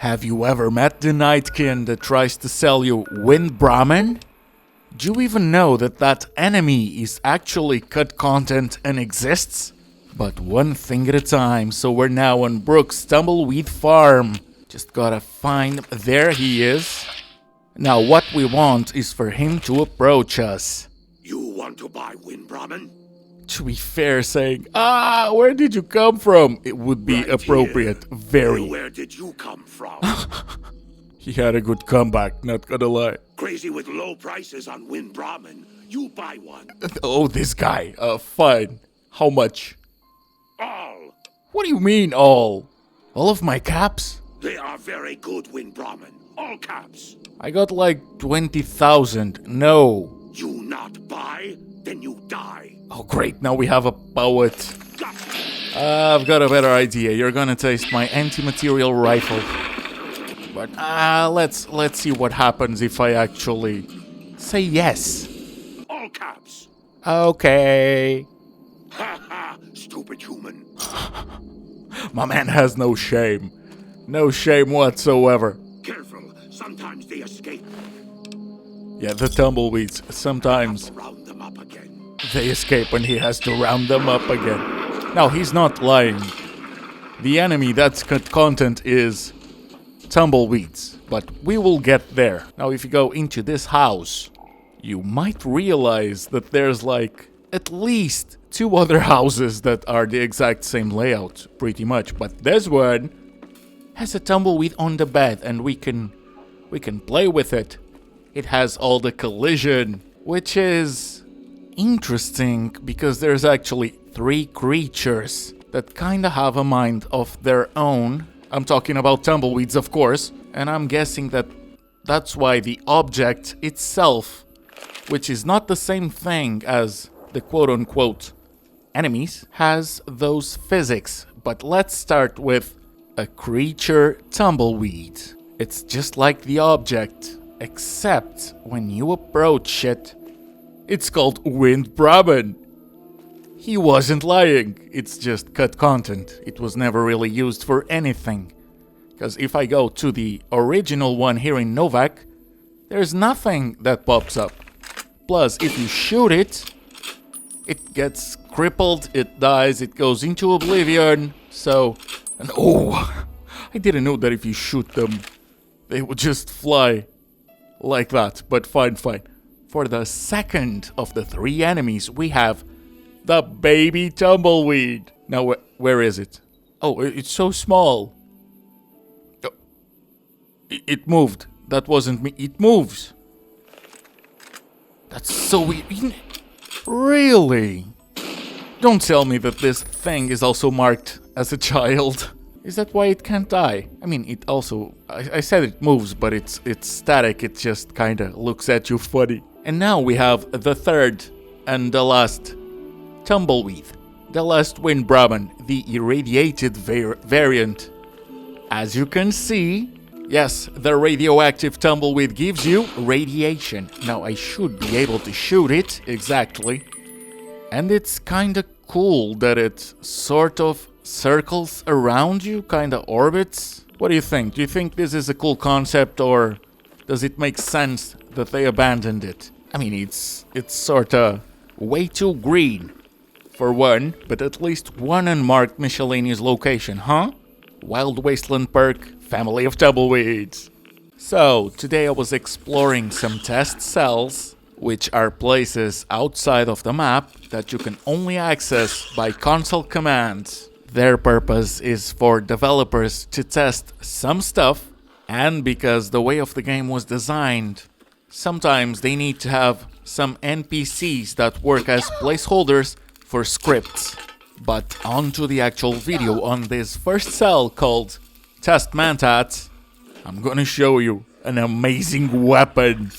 Have you ever met the Nightkin that tries to sell you Wind Brahmin? Do you even know that that enemy is actually cut content and exists? But one thing at a time, so we're now on Brooks' Tumbleweed Farm. Just gotta find... There he is. Now what we want is for him to approach us. You want to buy Wind Brahmin? To be fair, saying, where did you come from? It would be Right appropriate. here. Very. Where did you come from? He had a good comeback, not gonna lie. Crazy with low prices on Wind Brahmin. You buy one. Oh, this guy. Fine. How much? All. What do you mean, all? All of my caps? They are very good, Wind Brahmin. All caps. I got like 20,000. No. You not buy, then you die. Oh, great. Now we have a poet. Gotcha. I've got a better idea. You're gonna taste my anti-material rifle. But let's see what happens if I actually say yes. All caps. Okay. Ha ha, stupid human. My man has no shame. No shame whatsoever. Careful, sometimes they escape. Yeah, the tumbleweeds. Sometimes Round them up again. they escape and he has to round them up again. Now, he's not lying. The enemy that's cut content is tumbleweeds, but we will get there. Now, if you go into this house, you might realize that there's like at least 2 other houses that are the exact same layout, pretty much. But this one has a tumbleweed on the bed, and we can play with it. It has all the collision, which is interesting because there's actually 3 creatures that kinda have a mind of their own. I'm talking about tumbleweeds, of course, and I'm guessing that that's why the object itself, which is not the same thing as the quote-unquote enemies, has those physics. But let's start with a creature tumbleweed. It's just like the object, except when you approach it, it's called Wind Brahmin. He wasn't lying, it's just cut content. It was never really used for anything. Because if I go to the original one here in Novak, there's nothing that pops up. Plus, if you shoot it, it gets crippled, it dies, it goes into oblivion. So, and oh, I didn't know that if you shoot them, they would just fly like that. But fine. For the second of the 3 enemies, we have the baby tumbleweed. Now, where is it? Oh, it's so small. Oh, it moved. That wasn't me. It moves. That's so weird. Really? Don't tell me that this thing is also marked as a child. Is that why it can't die? I mean, it also... I said it moves, but it's static. It just kinda looks at you funny. And now we have the third and the last tumbleweed. The last Wind Brahmin, the irradiated variant. As you can see, yes, the radioactive tumbleweed gives you radiation. Now I should be able to shoot it, exactly. And it's kinda cool that it sort of circles around you, kinda orbits. What do you think? Do you think this is a cool concept, or does it make sense that they abandoned it? I mean, it's sorta way too green, for one, but at least one unmarked miscellaneous location, huh? Wild Wasteland Perk, family of tumbleweeds. So, today I was exploring some test cells, which are places outside of the map that you can only access by console commands. Their purpose is for developers to test some stuff, and because the way of the game was designed, sometimes they need to have some NPCs that work as placeholders for scripts. But on to the actual video. On this first cell called Test Mantat, I'm gonna show you an amazing weapon.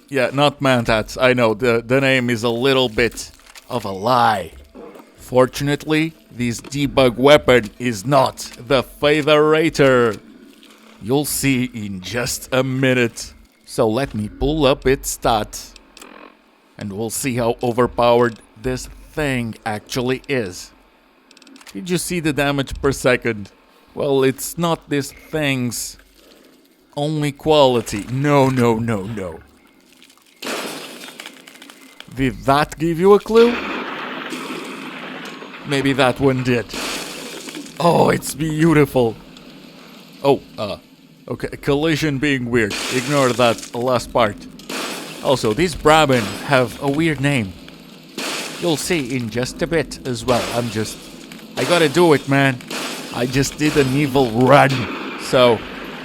Yeah, not Mantats, I know, the name is a little bit of a lie. Fortunately, this debug weapon is not the Featherator. You'll see in just a minute. So let me pull up its stats, and we'll see how overpowered this thing actually is. Did you see the damage per second? Well, it's not this thing's only quality. No, no, no, no. Did that give you a clue? Maybe that one did. Oh, it's beautiful. Oh, okay, collision being weird. Ignore that last part. Also, these Brahmin have a weird name. You'll see in just a bit as well. I gotta do it, man. I just did an evil run. So,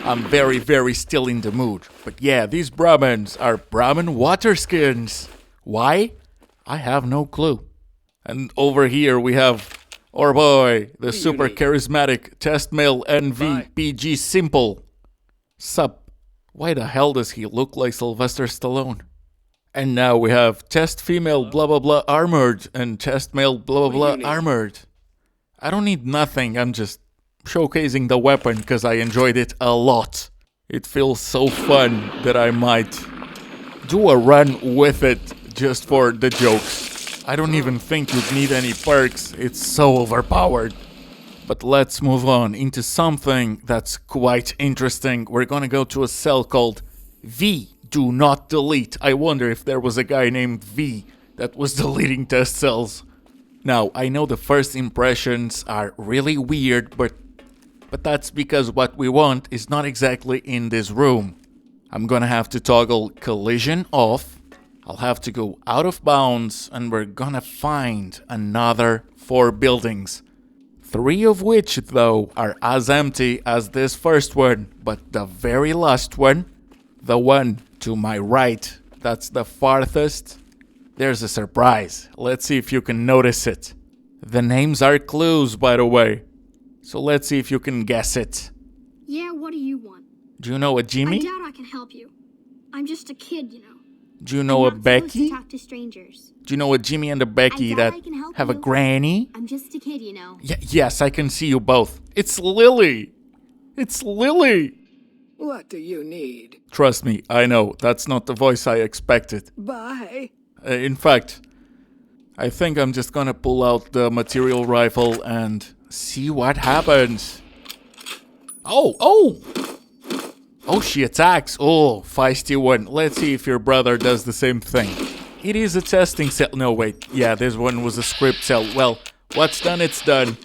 I'm very, very still in the mood. But yeah, these Brahmins are Brahmin water skins. Why? I have no clue. And over here we have our boy, the super charismatic test male NVPG Simple. Sup? Why the hell does he look like Sylvester Stallone? And now we have test female blah blah blah armored and test male blah blah blah armored. I don't need nothing, I'm just showcasing the weapon because I enjoyed it a lot. It feels so fun that I might do a run with it just for the jokes. I don't even think you'd need any perks, it's so overpowered. But let's move on into something that's quite interesting. We're gonna go to a cell called V. Do not delete. I wonder if there was a guy named V that was deleting test cells. Now, I know the first impressions are really weird, but that's because what we want is not exactly in this room. I'm gonna have to toggle collision off. I'll have to go out of bounds, and we're gonna find another 4 buildings. 3 of which, though, are as empty as this first one, but the very last one, the one to my right, that's the farthest, there's a surprise. Let's see if you can notice it. The names are clues, by the way. So let's see if you can guess it. Yeah, what do you want? Do you know a Jimmy? I doubt I can help you. I'm just a kid, you know. Do you know a Becky? To talk to strangers. Do you know a Jimmy and a Becky that have a granny? I'm just a kid, you know. Yes, I can see you both. It's Lily. It's Lily. What do you need? Trust me, I know. That's not the voice I expected. Bye. In fact, I think I'm just gonna pull out the material rifle and see what happens. Oh, she attacks. Oh, feisty one. Let's see if your brother does the same thing. It is a testing cell. No, wait. Yeah, this one was a script cell. Well, what's done, it's done.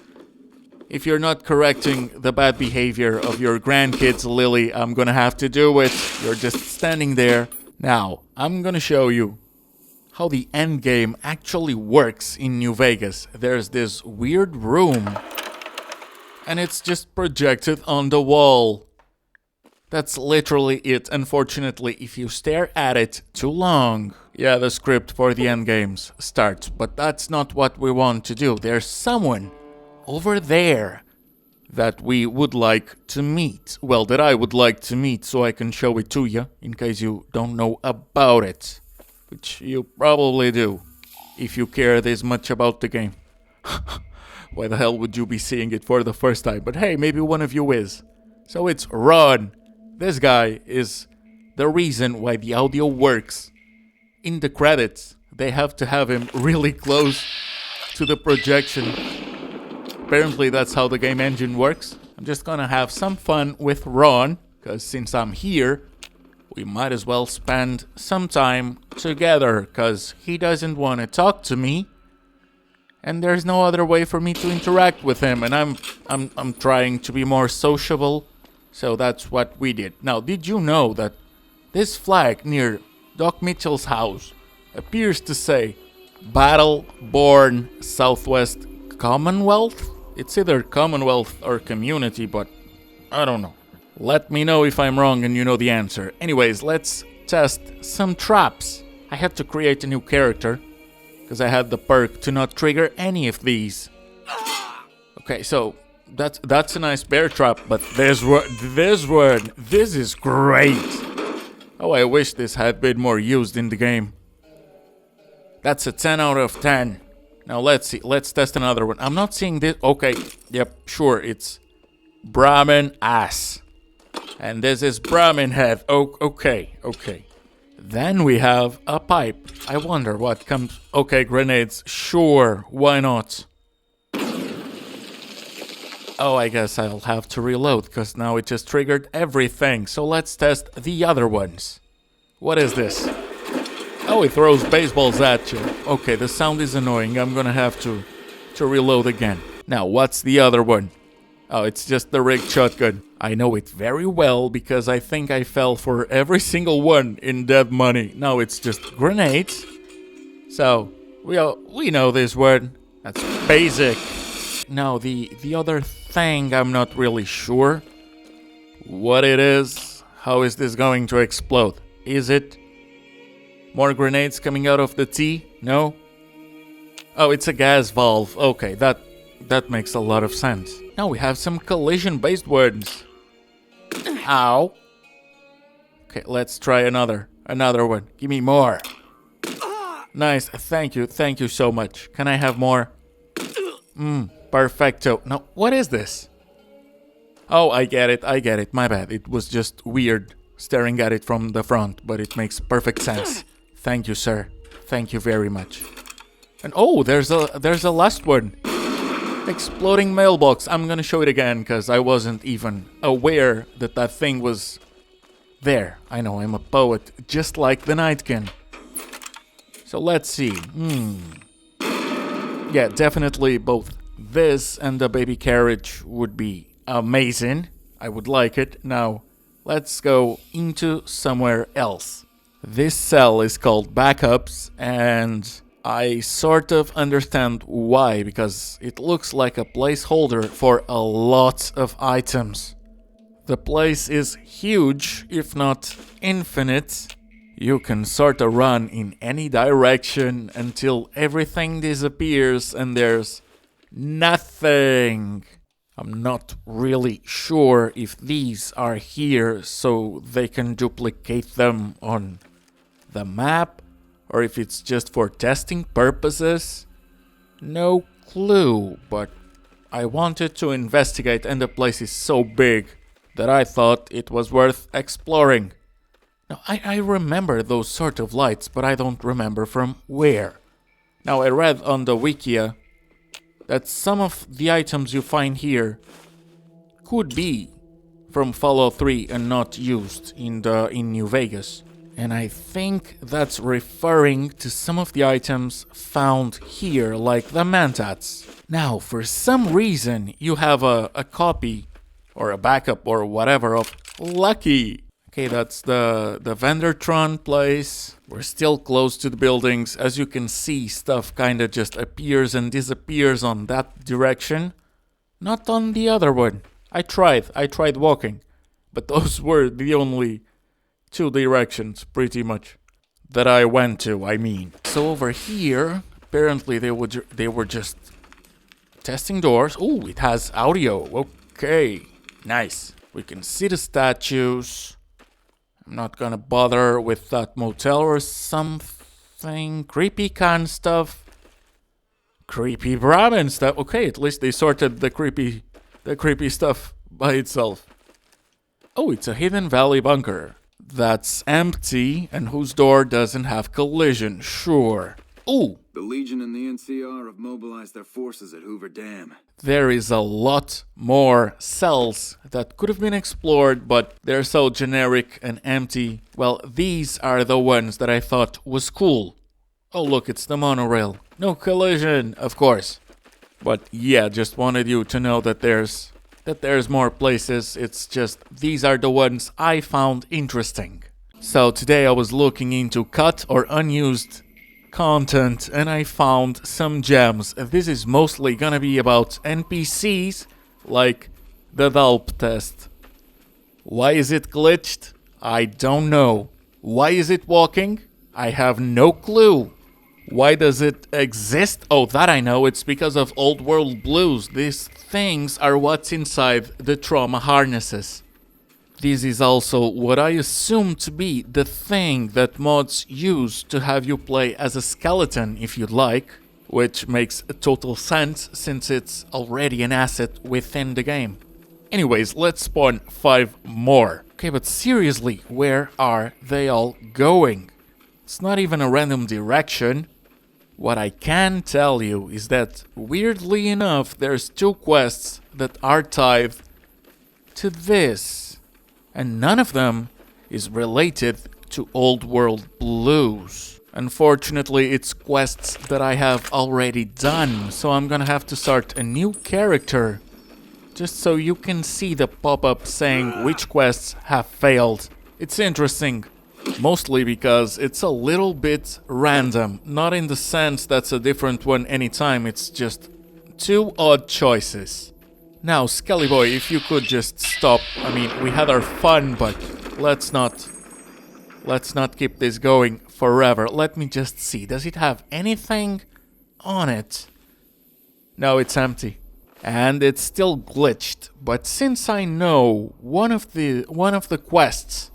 If you're not correcting the bad behavior of your grandkids, Lily, I'm gonna have to do it. You're just standing there. Now, I'm gonna show you how the endgame actually works in New Vegas. There's this weird room, and it's just projected on the wall. That's literally it. Unfortunately, if you stare at it too long, yeah, the script for the endgames starts. But that's not what we want to do. There's someone over there that we would like to meet. Well, that I would like to meet, so I can show it to you, in case you don't know about it. Which you probably do, if you care this much about the game. Why the hell would you be seeing it for the first time? But hey, maybe one of you is. So it's Ron. This guy is the reason why the audio works. In the credits, they have to have him really close to the projection. Apparently that's how the game engine works. I'm just gonna have some fun with Ron, because since I'm here, we might as well spend some time together, because he doesn't want to talk to me. And there's no other way for me to interact with him, and I'm trying to be more sociable. So that's what we did. Now, did you know that this flag near Doc Mitchell's house appears to say Battle-Born Southwest Commonwealth? It's either Commonwealth or Community, but I don't know. Let me know if I'm wrong and you know the answer. Anyways, let's test some traps. I had to create a new character, because I had the perk to not trigger any of these. Okay, so that's a nice bear trap, but this is great. Oh, I wish this had been more used in the game. That's a 10 out of 10. Now let's see, let's test another one. I'm not seeing this. Okay, yep, sure, it's Brahmin ass. And this is Brahmin head. Oh, okay. Then we have a pipe. I wonder what comes. Okay, grenades. Sure, why not? Oh, I guess I'll have to reload, because now it just triggered everything. So let's test the other ones. What is this? Oh, it throws baseballs at you. Okay, the sound is annoying. I'm gonna have to reload again. Now, what's the other one? Oh, it's just the rigged shotgun. I know it very well because I think I fell for every single one in Dead Money. Now it's just grenades. So, we know this one. That's basic. Now, the other thing, I'm not really sure what it is. How is this going to explode? Is it more grenades coming out of the T? No? Oh, it's a gas valve. Okay, that makes a lot of sense. Now we have some collision-based ones. Ow. Okay, let's try another one. Give me more. Nice, thank you so much. Can I have more? Perfecto. Now, what is this? Oh, I get it, my bad. It was just weird staring at it from the front, but it makes perfect sense. Thank you, sir. Thank you very much. And oh, there's a last one. Exploding mailbox. I'm gonna show it again because I wasn't even aware that thing was there. I know, I'm a poet, just like the Nightkin. So let's see. Yeah, definitely both this and the baby carriage would be amazing. I would like it. Now, let's go into somewhere else. This cell is called backups, and I sort of understand why, because it looks like a placeholder for a lot of items. The place is huge, if not infinite. You can sort of run in any direction until everything disappears and there's nothing. I'm not really sure if these are here so they can duplicate them on the map, or if it's just for testing purposes. No clue, but I wanted to investigate, and the place is so big that I thought it was worth exploring. Now, I remember those sort of lights, but I don't remember from where. Now, I read on the Wikia that some of the items you find here could be from Fallout 3 and not used in New Vegas. And I think that's referring to some of the items found here, like the Mantats. Now, for some reason, you have a copy, or a backup, or whatever, of Lucky. Okay, that's the Vendortron place. We're still close to the buildings. As you can see, stuff kinda just appears and disappears on that direction. Not on the other one. I tried walking. But those were the only two directions, pretty much, that I went to, I mean. So over here, apparently they were just testing doors. Ooh, it has audio. Okay, nice. We can see the statues. I'm not gonna bother with that motel or something. Creepy kind stuff. Creepy Brahmin stuff. Okay, at least they sorted the creepy stuff by itself. Oh, it's a Hidden Valley bunker. That's empty, and whose door doesn't have collision, sure. Ooh! The Legion and the NCR have mobilized their forces at Hoover Dam. There is a lot more cells that could have been explored, but they're so generic and empty. Well, these are the ones that I thought was cool. Oh look, it's the monorail. No collision, of course. But yeah, just wanted you to know that there's more places. It's just, these are the ones I found interesting. So today I was looking into cut or unused content and I found some gems. This is mostly gonna be about NPCs, like the Dalp test. Why is it glitched? I don't know. Why is it walking? I have no clue. Why does it exist? Oh, that I know. It's because of Old World Blues. These things are what's inside the trauma harnesses. This is also what I assume to be the thing that mods use to have you play as a skeleton if you'd like, which makes total sense since it's already an asset within the game. Anyways, let's spawn 5 more. Okay, but seriously, where are they all going? It's not even a random direction. What I can tell you is that, weirdly enough, there's 2 quests that are tied to this. And none of them is related to Old World Blues. Unfortunately, it's quests that I have already done, so I'm gonna have to start a new character just so you can see the pop-up saying which quests have failed. It's interesting, mostly because it's a little bit random, not in the sense that's a different one anytime, it's just two odd choices. Now, Skelly Boy, if you could just stop. I mean, we had our fun, but let's not keep this going forever. Let me just see. Does it have anything on it? No, it's empty. And it's still glitched. But since I know one of the quests,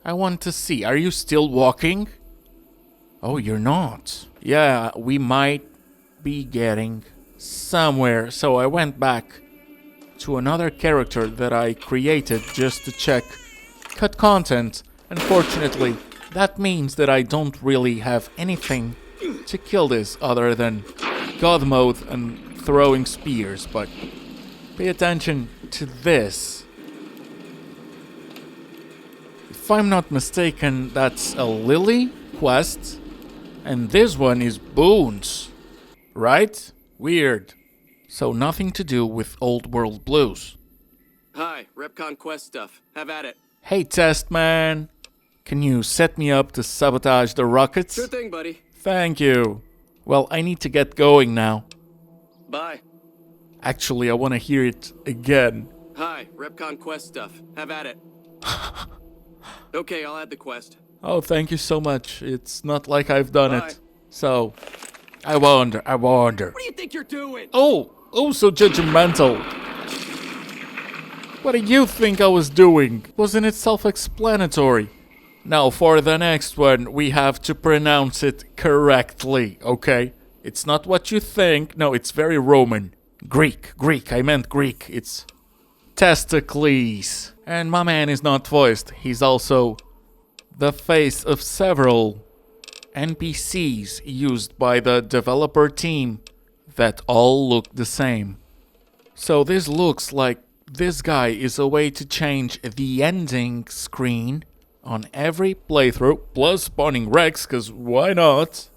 I want to see. Are you still walking? Oh, you're not. Yeah, we might be getting somewhere. So I went back to another character that I created just to check cut content. Unfortunately, that means that I don't really have anything to kill this other than God mode and throwing spears, but pay attention to this. If I'm not mistaken, that's a Lily quest, and this one is boons, right? Weird. So nothing to do with Old World Blues. Hi, Repcon quest stuff. Have at it. Hey, Test Man. Can you set me up to sabotage the rockets? Sure thing, buddy. Thank you. Well, I need to get going now. Bye. Actually, I want to hear it again. Hi, Repcon quest stuff. Have at it. Okay, I'll add the quest. Oh, thank you so much. It's not like I've done Bye. it. So, I wonder. What do you think you're doing? Oh, so judgmental. What do you think I was doing? Wasn't it self-explanatory? Now, for the next one, we have to pronounce it correctly, okay? It's not what you think. No, it's very Roman. Greek. I meant Greek. It's testicles. And my man is not voiced. He's also the face of several NPCs used by the developer team that all look the same. So this looks like this guy is a way to change the ending screen on every playthrough, plus spawning Rex, cause why not?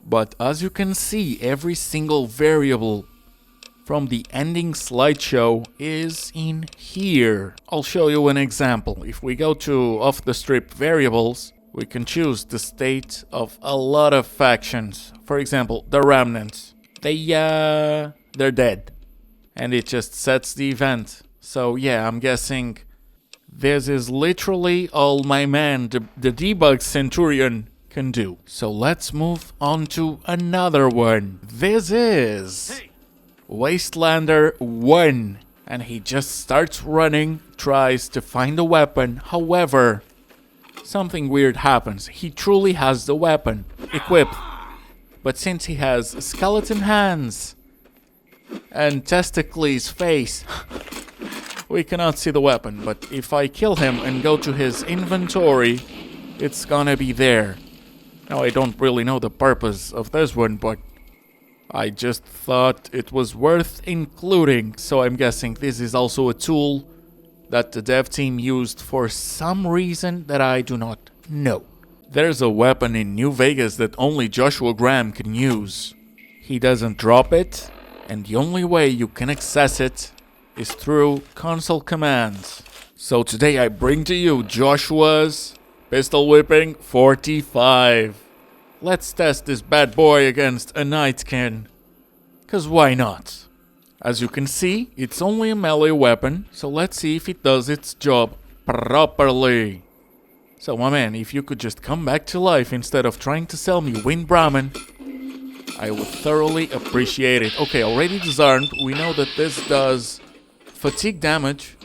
But as you can see, every single variable from the ending slideshow is in here. I'll show you an example. If we go to off-the-strip variables, we can choose the state of a lot of factions. For example, the remnants. They're dead. And it just sets the event. So yeah, I'm guessing this is literally all my man, the Debug Centurion, can do. So let's move on to another one. This is Wastelander 1. And he just starts running, tries to find a weapon. However, something weird happens. He truly has the weapon equipped. But since he has skeleton hands and testicles face, we cannot see the weapon. But if I kill him and go to his inventory, it's gonna be there. Now, I don't really know the purpose of this one, but I just thought it was worth including. So I'm guessing this is also a tool that the dev team used for some reason that I do not know. There's a weapon in New Vegas that only Joshua Graham can use. He doesn't drop it, and the only way you can access it is through console commands. So today I bring to you Joshua's Pistol Whipping 45. Let's test this bad boy against a Nightkin, cause why not? As you can see, it's only a melee weapon, so let's see if it does its job properly. So my man, if you could just come back to life instead of trying to sell me Wind Brahmin, I would thoroughly appreciate it. Okay, already disarmed. We know that this does fatigue damage,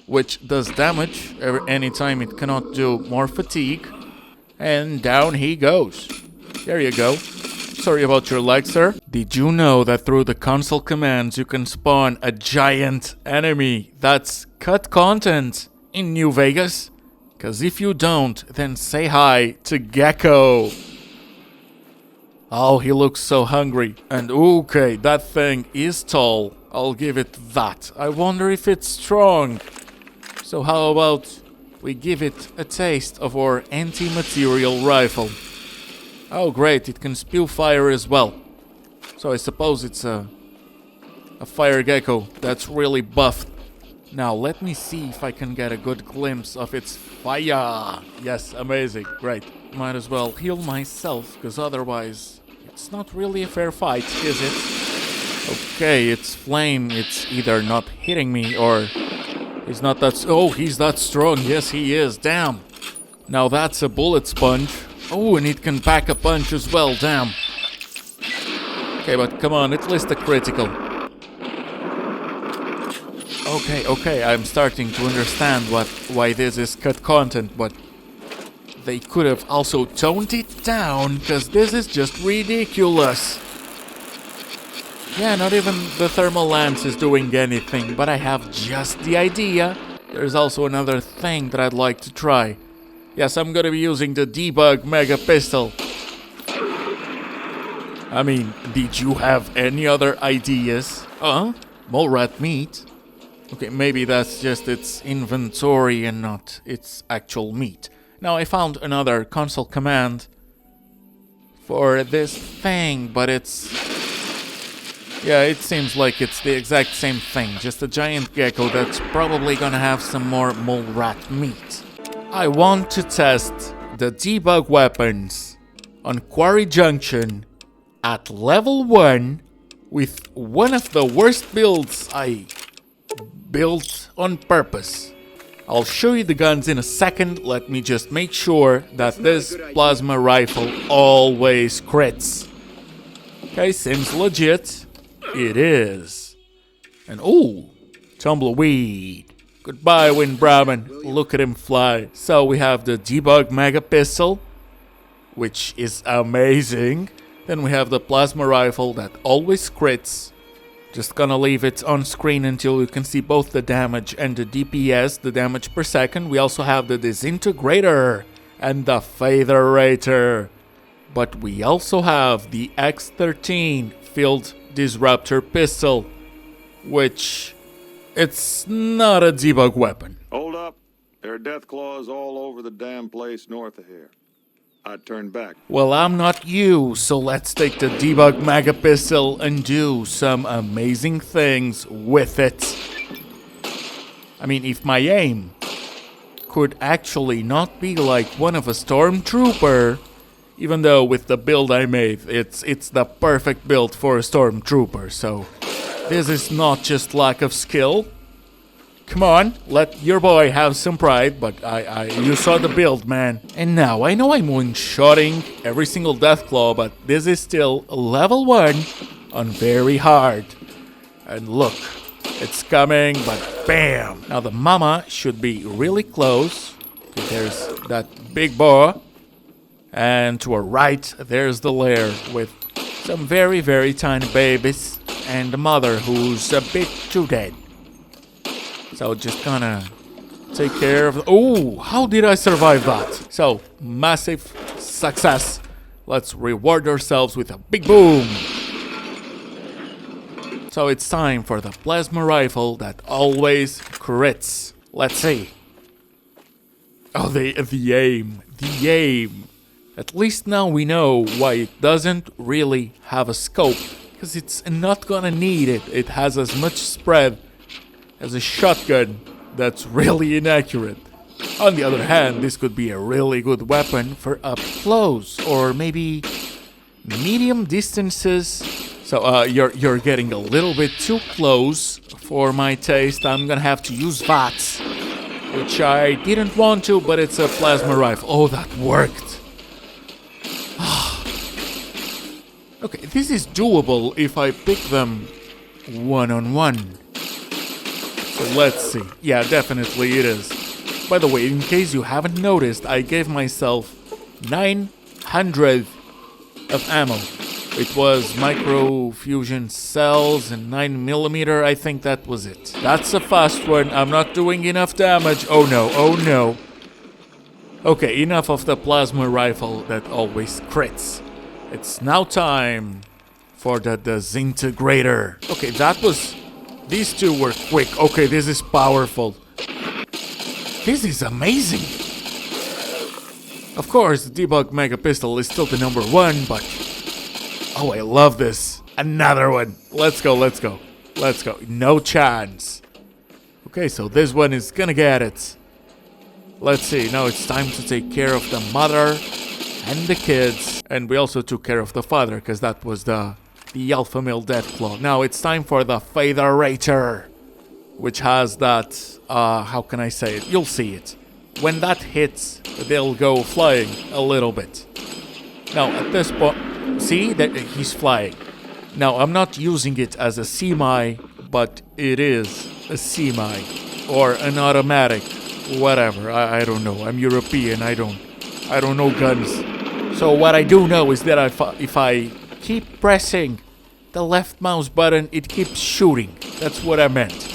which does damage anytime it cannot do more fatigue. And down he goes. There you go. Sorry about your leg, sir. Did you know that through the console commands you can spawn a giant enemy that's cut content in New Vegas? Cause if you don't, then say hi to Gecko. Oh, he looks so hungry. And okay, that thing is tall. I'll give it that. I wonder if it's strong. So how about we give it a taste of our anti-material rifle. Oh great, it can spew fire as well. So I suppose it's a fire gecko that's really buffed. Now let me see if I can get a good glimpse of its fire. Yes, amazing, great. Might as well heal myself, because otherwise it's not really a fair fight, is it? Okay, it's flame. It's either not hitting me or he's not that... Oh, he's that strong. Yes, he is. Damn. Now that's a bullet sponge. Oh, and it can pack a punch as well. Damn. Okay, but come on, at least a critical. Okay, I'm starting to understand why this is cut content, but they could have also toned it down, because this is just ridiculous. Yeah, not even the thermal lance is doing anything, but I have just the idea. There's also another thing that I'd like to try. Yes, I'm gonna be using the Debug megapistol. I mean, did you have any other ideas? Mole rat meat? Okay, maybe that's just its inventory and not its actual meat. Now, I found another console command for this thing, but it's... Yeah, it seems like it's the exact same thing, just a giant gecko that's probably gonna have some more mole rat meat. I want to test the debug weapons on Quarry Junction at level 1 with one of the worst builds I built on purpose. I'll show you the guns in a second. Let me just make sure that this plasma rifle always crits. Okay, seems legit. It is. And oh, tumbleweed. Goodbye, Wind Brahmin. Look at him fly. So we have the Debug megapistol, which is amazing. Then we have the plasma rifle that always crits. Just gonna leave it on screen until you can see both the damage and the DPS, the damage per second. We also have the disintegrator and the faderator. But we also have the X13 field disruptor pistol, which it's not a debug weapon. Hold up. There are death claws all over the damn place north of here. I'd turn back. Well, I'm not you, so let's take the Debug megapistol and do some amazing things with it. I mean, if my aim could actually not be like one of a stormtrooper, even though with the build I made, it's the perfect build for a stormtrooper, so this is not just lack of skill. Come on, let your boy have some pride, but you saw the build, man. And now, I know I'm one-shotting every single Deathclaw, but this is still level 1 on very hard. And look, it's coming, but bam! Now the mama should be really close. There's that big boa. And to our right, there's the lair with some very, very tiny babies and the mother who's a bit too dead. So just gonna take care of... Oh, how did I survive that? So, massive success. Let's reward ourselves with a big boom. So it's time for the plasma rifle that always crits. Let's see. Oh, the aim. The aim. At least now we know why it doesn't really have a scope. Because it's not gonna need it. It has as much spread as a shotgun that's really inaccurate. On the other hand, this could be a really good weapon for up close or maybe medium distances. So you're getting a little bit too close for my taste. I'm gonna have to use VATS, which I didn't want to, but it's a plasma rifle. Oh, that worked. Okay, this is doable if I pick them one-on-one. So let's see. Yeah, definitely it is. By the way, in case you haven't noticed, I gave myself 900 of ammo. It was micro fusion cells and 9mm, I think that was it. That's a fast one. I'm not doing enough damage. Oh no, oh no. Okay, enough of the plasma rifle that always crits. It's now time for the disintegrator. Okay, that was These two were quick. Okay, this is powerful. This is amazing. Of course, the Debug megapistol is still the number one, but... Oh, I love this. Another one. Let's go, let's go. Let's go. No chance. Okay, so this one is gonna get it. Let's see. Now it's time to take care of the mother and the kids. And we also took care of the father, because that was the alpha male Deathclaw. Now it's time for the Federator, which has that, how can I say it? You'll see it. When that hits, they'll go flying a little bit. Now at this point, see that he's flying. Now I'm not using it as a semi, but it is a semi or an automatic, whatever. I don't know. I'm European. I don't know guns. So what I do know is that if I keep pressing the left mouse button, it keeps shooting. That's what I meant.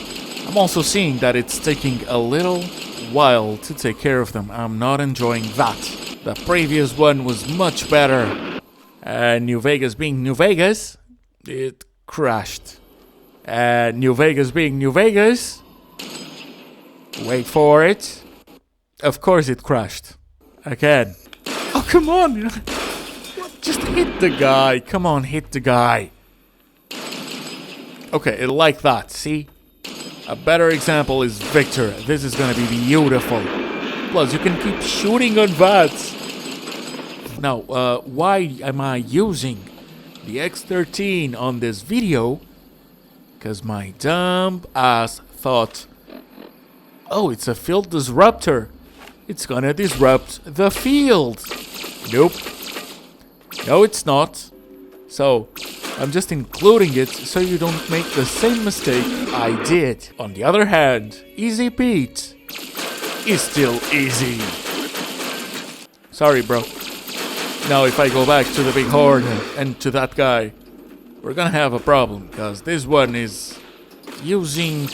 I'm also seeing that it's taking a little while to take care of them. I'm not enjoying that. The previous one was much better. And New Vegas being New Vegas, it crashed. And New Vegas being New Vegas, wait for it. Of course it crashed. Again. Oh, come on. Just hit the guy. Come on, hit the guy. Okay, like that, see? A better example is Victor. This is gonna be beautiful. Plus, you can keep shooting on that. Now, why am I using the X13 on this video? Because my dumb ass thought, oh, it's a field disruptor. It's gonna disrupt the field. Nope. No, it's not. So, I'm just including it so you don't make the same mistake I did. On the other hand, Easy Pete is still easy. Sorry, bro. Now, if I go back to the big horn and to that guy, we're gonna have a problem, because this one is using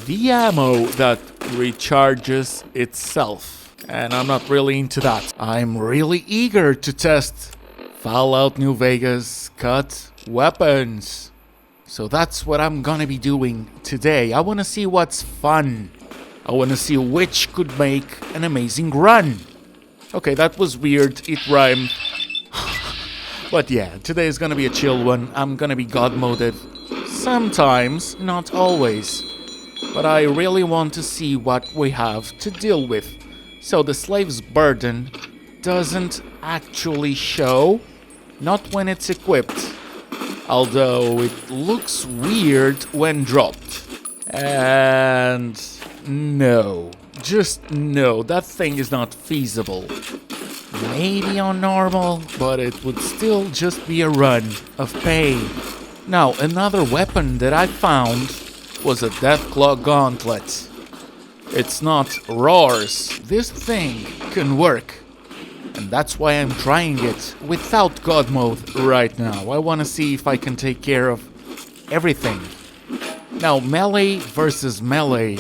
the ammo that recharges itself. And I'm not really into that. I'm really eager to test Fallout New Vegas cut weapons. So that's what I'm gonna be doing today. I wanna see what's fun. I wanna see which could make an amazing run. Okay, that was weird. It rhymed. But yeah, today is gonna be a chill one. I'm gonna be god moded. Sometimes, not always. But I really want to see what we have to deal with. So the slave's burden doesn't actually show, not when it's equipped. Although it looks weird when dropped. And no, just no, that thing is not feasible. Maybe on normal, but it would still just be a run of pain. Now, another weapon that I found was a Deathclaw gauntlet. It's not roars. This thing can work. And that's why I'm trying it without God mode right now. I want to see if I can take care of everything. Now, melee versus melee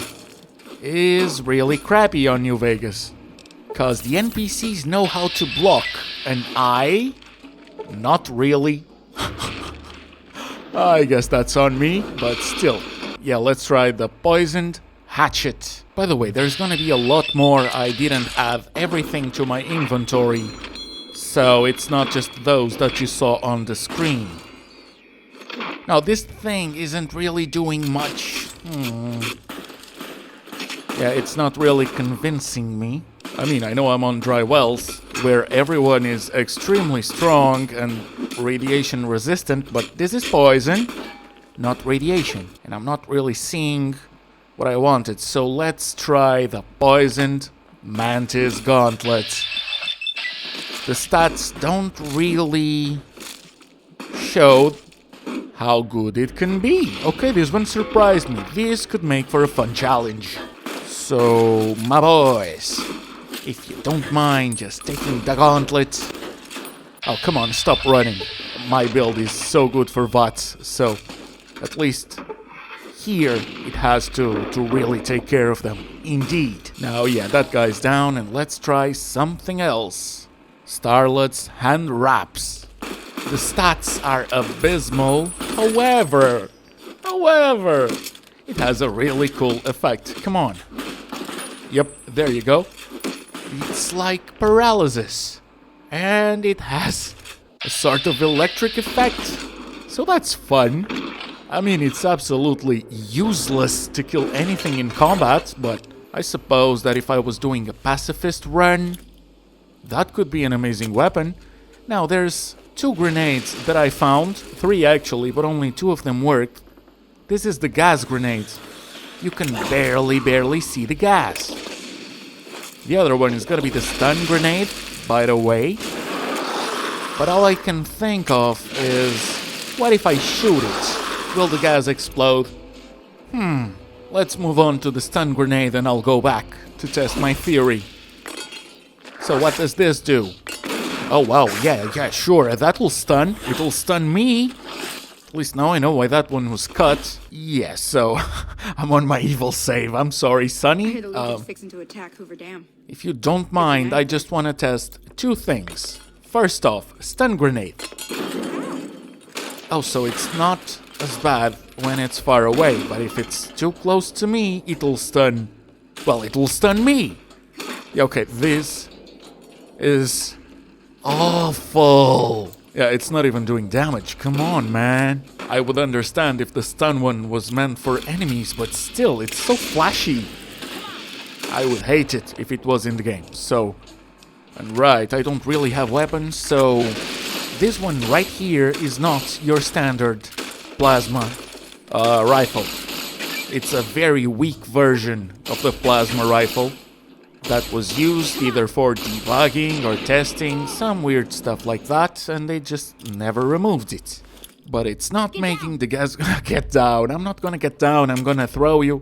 is really crappy on New Vegas. Because the NPCs know how to block, and I... not really. I guess that's on me, but still. Yeah, let's try the poisoned hatchet. By the way, there's gonna be a lot more. I didn't add everything to my inventory, so it's not just those that you saw on the screen. Now, this thing isn't really doing much. Yeah, it's not really convincing me. I mean, I know I'm on dry wells, where everyone is extremely strong and radiation resistant, but this is poison, not radiation, and I'm not really seeing what I wanted. So let's try the poisoned mantis gauntlet. The stats don't really show how good it can be. Okay, this one surprised me. This could make for a fun challenge. So, my boys, if you don't mind just taking the gauntlet... Oh, come on, stop running. My build is so good for VOTs, so at least here it has to really take care of them. Indeed. Now, yeah, that guy's down, and let's try something else. Starlet's hand wraps. The stats are abysmal. However, However, it has a really cool effect. Come on. Yep, there you go. It's like paralysis. And it has a sort of electric effect. So that's fun. I mean, it's absolutely useless to kill anything in combat, but I suppose that if I was doing a pacifist run, that could be an amazing weapon. Now, there's 2 grenades that I found. 3 actually, but only 2 of them worked. This is the gas grenade. You can barely see the gas. The other one is gonna be the stun grenade, by the way. But all I can think of is, what if I shoot it? Will the gas explode? Let's move on to the stun grenade and I'll go back to test my theory. So what does this do? Oh wow, yeah, sure, that will stun. It will stun me. At least now I know why that one was cut. Yeah, so I'm on my evil save. I'm sorry, Sonny. The leak is fixing to attack Hoover Dam. If you don't mind, I just want to test 2 things. First off, stun grenade. Oh, so it's not as bad when it's far away, but if it's too close to me, it'll stun... Well, it'll stun me! Yeah, okay, this is awful. Yeah, it's not even doing damage. Come on, man. I would understand if the stun one was meant for enemies, but still, it's so flashy. I would hate it if it was in the game. So, and right, I don't really have weapons, so this one right here is not your standard plasma rifle. It's a very weak version of the plasma rifle that was used either for debugging or testing, some weird stuff like that, and they just never removed it. But it's not making the gas... Get down. I'm not gonna get down. I'm gonna throw you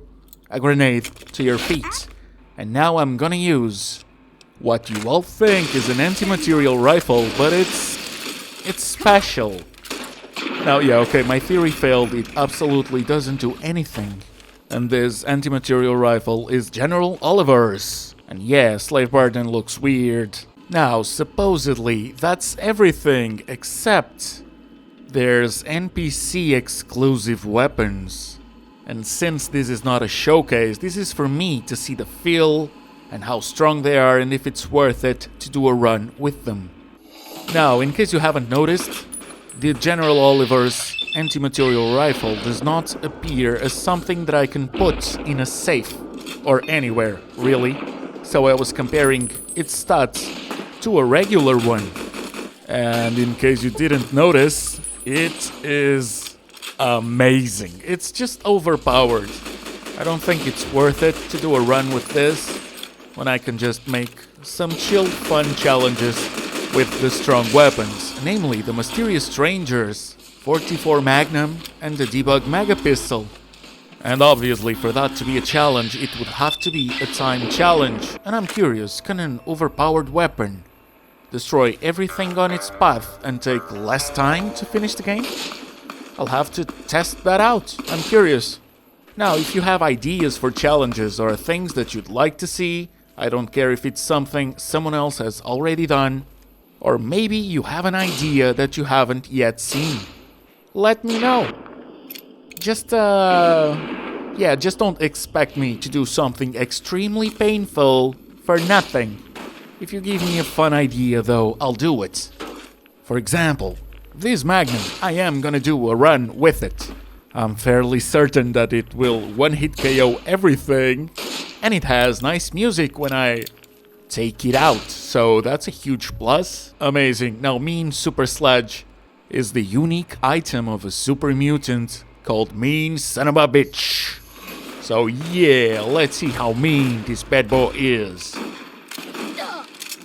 a grenade to your feet. And now I'm gonna use what you all think is an anti-material rifle, but it's special. Now, yeah, okay, my theory failed. It absolutely doesn't do anything. And this anti-material rifle is General Oliver's. And yeah, Slave Barton looks weird. Now, supposedly, that's everything except there's NPC exclusive weapons. And since this is not a showcase, this is for me to see the feel and how strong they are and if it's worth it to do a run with them. Now, in case you haven't noticed, the General Oliver's anti-material rifle does not appear as something that I can put in a safe or anywhere, really. So I was comparing its stats to a regular one. And in case you didn't notice, it is amazing. It's just overpowered. I don't think it's worth it to do a run with this when I can just make some chill, fun challenges with the strong weapons, namely the Mysterious Strangers, 44 Magnum, and the Debug megapistol. And obviously, for that to be a challenge, it would have to be a time challenge. And I'm curious, can an overpowered weapon destroy everything on its path and take less time to finish the game? I'll have to test that out. I'm curious. Now, if you have ideas for challenges or things that you'd like to see, I don't care if it's something someone else has already done, or maybe you have an idea that you haven't yet seen. Let me know. Just don't expect me to do something extremely painful for nothing. If you give me a fun idea, though, I'll do it. For example, this Magnum, I am gonna do a run with it. I'm fairly certain that it will one-hit KO everything, and it has nice music when I take it out, so that's a huge plus. Amazing. Now, Mean Super Sledge is the unique item of a super mutant called Mean Son of a Bitch. So yeah, let's see how mean this bad boy is.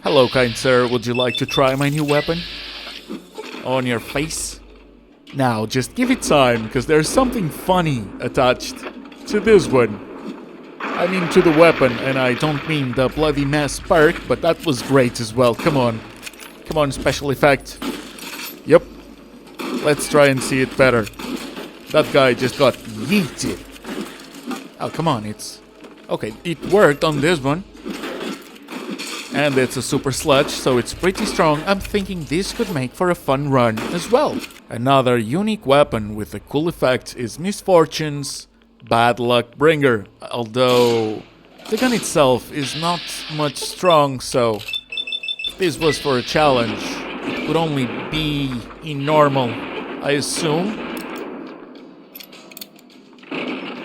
Hello, kind sir, would you like to try my new weapon? On your face? Now, just give it time, because there's something funny attached to this one. I mean to the weapon, and I don't mean the bloody mess perk, but that was great as well. Come on. Come on, special effect. Yep. Let's try and see it better. That guy just got yeeted. Oh, come on, it's... Okay, it worked on this one. And it's a super sludge, so it's pretty strong. I'm thinking this could make for a fun run as well. Another unique weapon with a cool effect is Misfortune's Bad Luck Bringer. Although the gun itself is not much strong, so if this was for a challenge, it would only be in normal, I assume.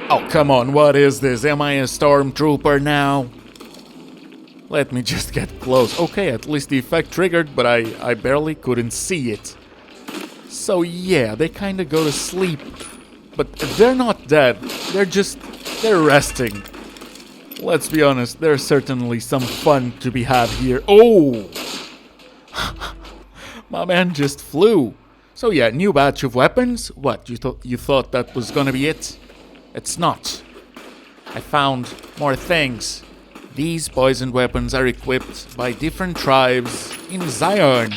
Oh, come on, what is this? Am I a stormtrooper now? Let me just get close. Okay, at least the effect triggered, but I barely couldn't see it. So yeah, they kinda go to sleep. But they're not dead. They're resting. Let's be honest, there's certainly some fun to be had here. Oh! My man just flew. So yeah, new batch of weapons. What, you thought that was gonna be it? It's not. I found more things. These poisoned weapons are equipped by different tribes in Zion.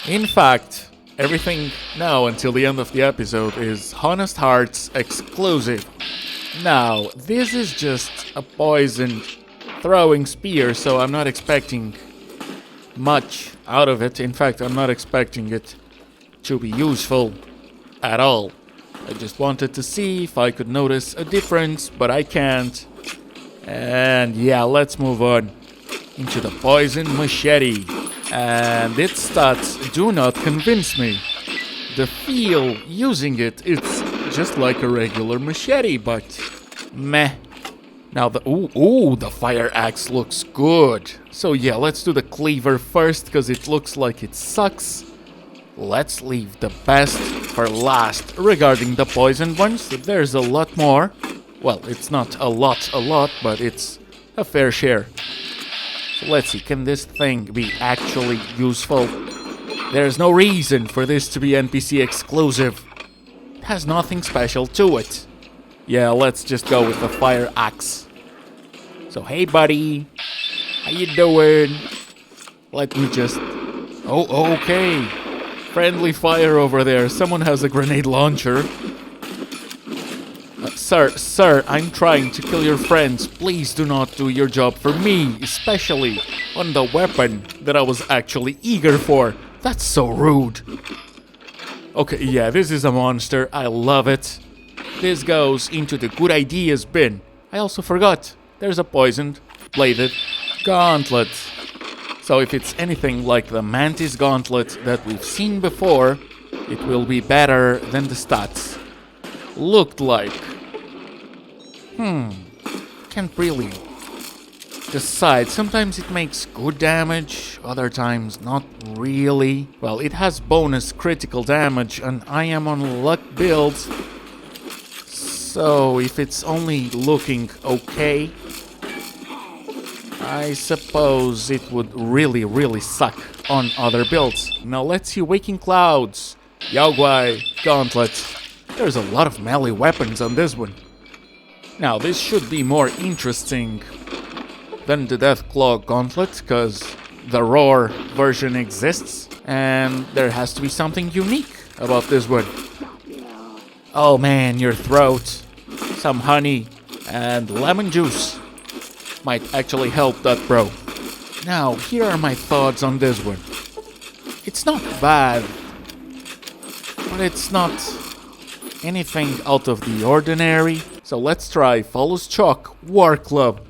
In fact, everything now until the end of the episode is Honest Hearts exclusive. Now, this is just a poisoned throwing spear, so I'm not expecting much out of it. In fact, I'm not expecting it to be useful at all. I just wanted to see if I could notice a difference, but I can't. And yeah, let's move on into the poison machete. And its stats do not convince me. The feel using it's just like a regular machete, but meh. Now the fire axe looks good. So yeah, let's do the cleaver first, because it looks like it sucks. Let's leave the best for last. Regarding the poison ones, there's a lot more. Well, it's not a lot, but it's a fair share. So let's see, can this thing be actually useful? There's no reason for this to be NPC exclusive. It has nothing special to it. Yeah, let's just go with the fire axe. So hey buddy, how you doing? Let me just... Oh, okay. Friendly fire over there. Someone has a grenade launcher. Sir, I'm trying to kill your friends. Please do not do your job for me, especially on the weapon that I was actually eager for. That's so rude. Okay, yeah, this is a monster. I love it. This goes into the good ideas bin. I also forgot. There's a poisoned, bladed gauntlet. So if it's anything like the Mantis gauntlet that we've seen before, it will be better than the stats looked like. Can't really decide. Sometimes it makes good damage, other times not really. Well, it has bonus critical damage, and I am on luck builds. So if it's only looking okay, I suppose it would really suck on other builds. Now let's see Waking Clouds, Yaogwai, Gauntlet. There's a lot of melee weapons on this one. Now this should be more interesting than the Deathclaw Gauntlet, because the Roar version exists, and there has to be something unique about this one. Oh man, your throat, some honey, and lemon juice might actually help that, bro. Now, here are my thoughts on this one. It's not bad, but it's not anything out of the ordinary. So let's try Follows Chalk War Club.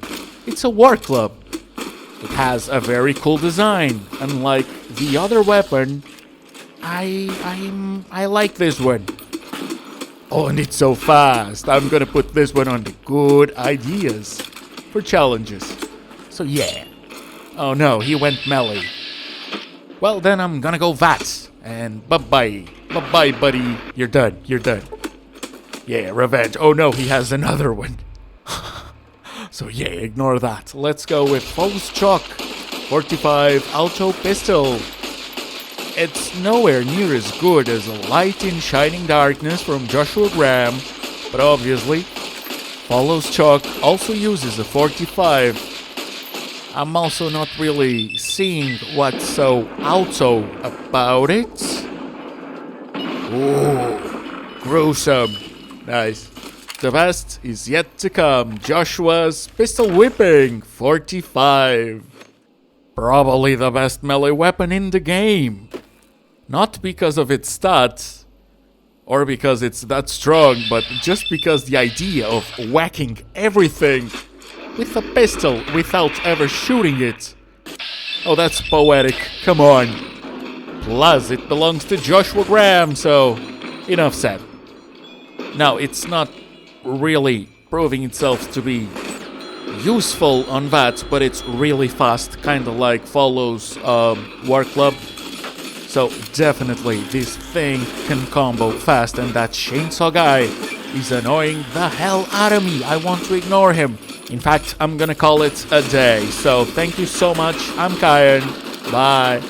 It's a war club. It has a very cool design. Unlike the other weapon, I like this one. Oh, and it's so fast. I'm gonna put this one on the good ideas for challenges. So yeah. Oh no, he went melee. Well then I'm gonna go VATS. And bye-bye. Bye-bye, buddy. You're done. Yeah, revenge. Oh no, he has another one. So yeah, ignore that. Let's go with False Chalk 45 Alto Pistol. It's nowhere near as good as a Light in Shining Darkness from Joshua Graham, but obviously, Follows Chalk also uses a 45. I'm also not really seeing what's so auto about it. Ooh, gruesome. Nice. The best is yet to come. Joshua's Pistol Whipping 45. Probably the best melee weapon in the game. Not because of its stats, or because it's that strong, but just because the idea of whacking everything with a pistol without ever shooting it. Oh, that's poetic. Come on. Plus, it belongs to Joshua Graham, so enough said. Now, it's not really proving itself to be useful on that, but it's really fast, kind of like follows War Club. So definitely this thing can combo fast, and that chainsaw guy is annoying the hell out of me. I want to ignore him. In fact, I'm gonna call it a day. So thank you so much. I'm Kyon. Bye.